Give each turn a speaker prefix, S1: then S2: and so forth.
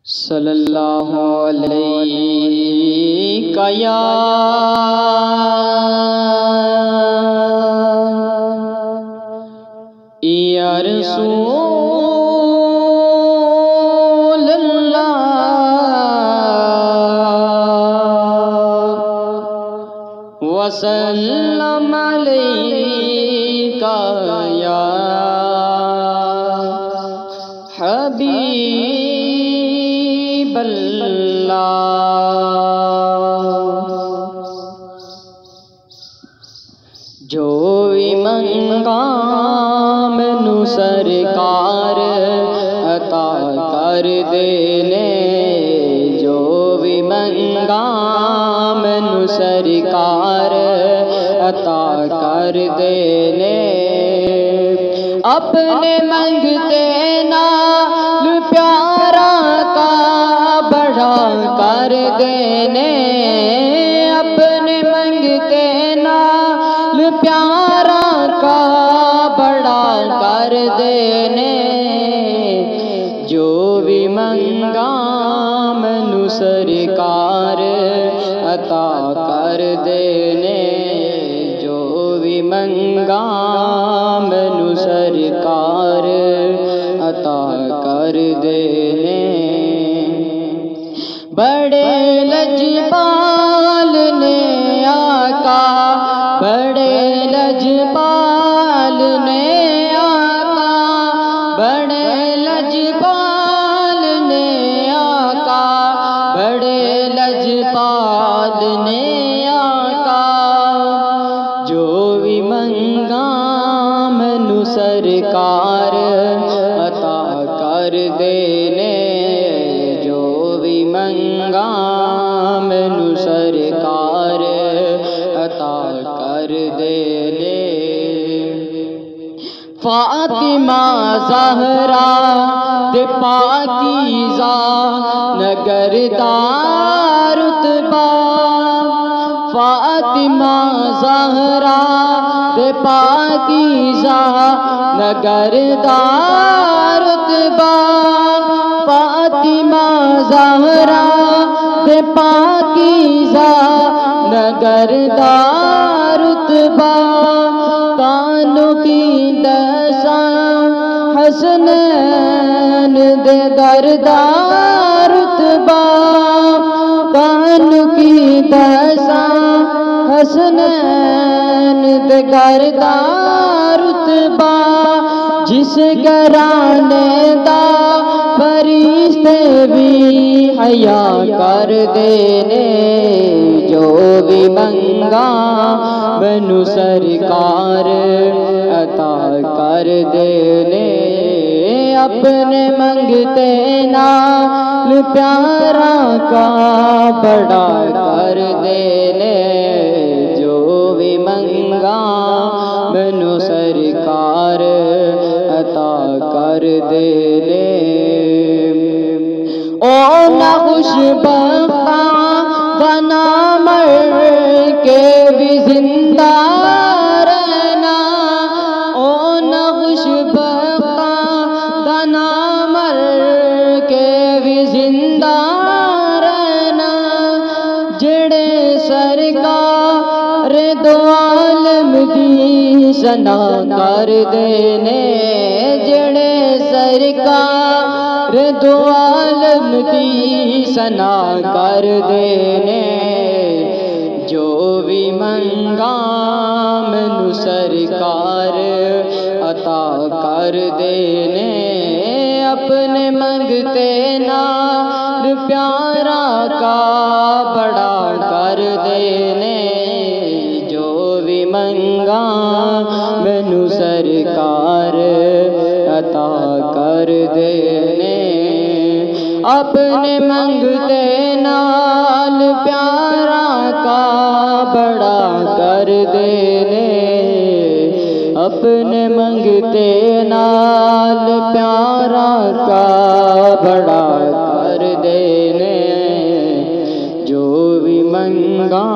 S1: صلی اللہ علیہ یا رسول اللہ وسلم علیکہ یا حبیب جو بھی منگا مینو سرکار عطا کر دینے، جو بھی منگا مینو سرکار عطا کر دینے، اپنے منگتے نال پیارا کا بڑا کر دینے، اپنے منگتے نال پیارا کا بڑا کر دینے، جو بھی منگا مینو سرکار عطا کر دینے، جو بھی منگا مینو سرکار عطا کر دینے۔ بڑے لجپال نے آقا، بڑے لجپال نے آقا، بڑے لجپال نے آقا، بڑے لجپال نے آقا، جو بھی منگا مینو سرکار عطا کر دینے، جو بھی منگا مینو سرکار عطا کر دینے۔ فاطمہ زہرا دے پاکیزہ نگردار رتبہ، فاطمہ زہرا دے پاکیزہ نگردار رتبہ، فاطمہ زہرا دے پاکیزہ نگردار رتبہ، کانوں کی دساں حسنین دے گردار رتبہ، کانوں کی دساں حسنین دے گردار رتبہ، جس گھرانے دا فرشتے بھی حیا کر دینے، جو بھی منگا مینو سرکار عطا کر دینے، اپنے منگتے نال پیارا کا بڑا کر دینے، جو بھی منگا مینو سرکار عطا کر دینے۔ او نہ خوش بختاں بنا مر کے بھی زندہ رہنا، او نہ خوش بختاں بنا مر کے بھی زندہ رہنا، جڑے سرکار دو عالم دی ثنا کر دینے، جڑے سرکار دو عالم دی ثنا کر دینے، جو بھی منگا مینو سرکار عطا کر دینے، اپنے منگتے نال پیارا کا بڑا کر دینے، جو بھی منگا مینو سرکار عطا کر دینے، اپنے منگتے نال پیارا کا بڑا کر دینے، اپنے منگتے نال پیارا کا بڑا کر دینے، جو بھی منگا